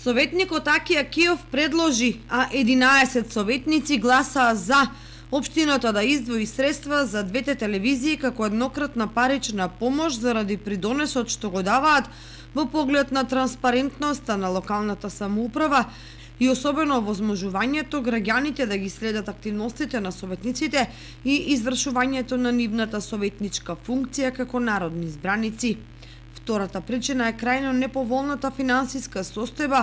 Советникот Аки Акиов предложи, а 11 советници гласаа за општината да издвои средства за двете телевизии како еднократна парична помош заради придонесот што го даваат во поглед на транспарентноста на локалната самоуправа и особено возможувањето граѓаните да ги следат активностите на советниците и извршувањето на нивната советничка функција како народни избраници. Втората причина е крајно неповолната финансиска состојба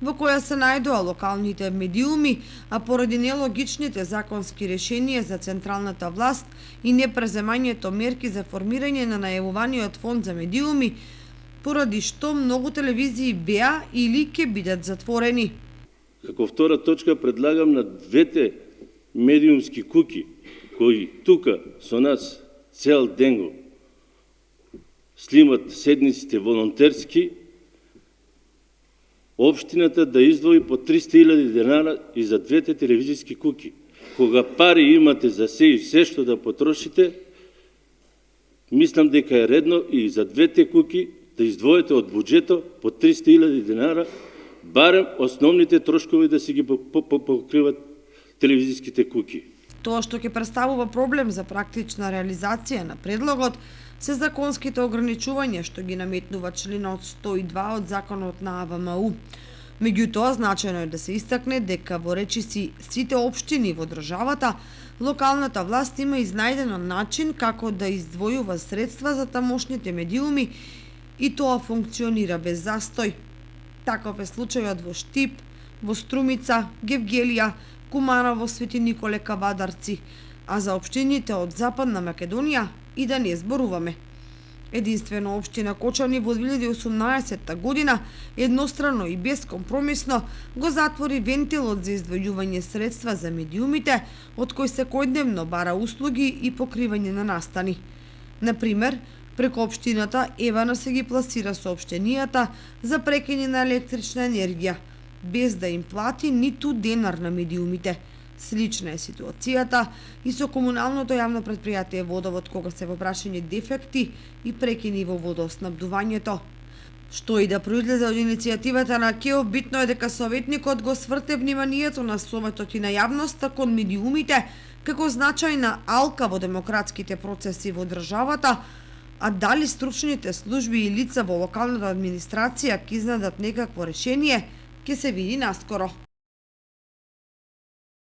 во која се најдоа локалните медиуми, а поради нелогичните законски решенија за централната власт и непреземањето мерки за формирање на најавуваниот фонд за медиуми, поради што многу телевизии беа или ќе бидат затворени. Како втора точка предлагам на двете медиумски куки кои тука со нас цел ден го снимат седниците волонтерски, општината да издвои по 300.000 денара и за двете телевизиски куки. Кога пари имате за се и се што да потрошите, мислам дека е редно и за двете куки да издвоите од буџето по 300.000 денара, барем основните трошкови да си ги покриват телевизиските куки. Тоа што ќе представува проблем за практична реализација на предлогот се законските ограничувања што ги наметнува членот 102 од Законот на АВМУ. Меѓутоа, значајно е да се истакне дека во речиси сите општини во државата, локалната власт има изнајдено начин како да издвојува средства за тамошните медиуми и тоа функционира без застој. Таков е случајот во Штип, во Струмица, Гевгелија, Куманово, Свети Николе, Кавадарци, а за општините од Западна Македонија и да не зборуваме. Единствено општина Кочани во 2018 година едностранно и бескомпромисно го затвори вентилот за издвојување средства за медиумите, од кои секојдневно бара услуги и покривање на настани. Например, преку општината Евана се ги пласира соопштенијата за прекиње на електрична енергија, без да им плати ниту денар на медиумите. Слична е ситуацијата и со комуналното јавно претпријатие Водовод кога се во прашање дефекти и прекини во водоснабдувањето. Што и да произлезе од иницијативата на Акиов, битно е дека советникот го сврте вниманието на Советот и на јавноста кон медиумите како значајна алка во демократските процеси во државата, а дали стручните служби и лица во локалната администрација ќе изнадат некакво решение, ќе се види наскоро.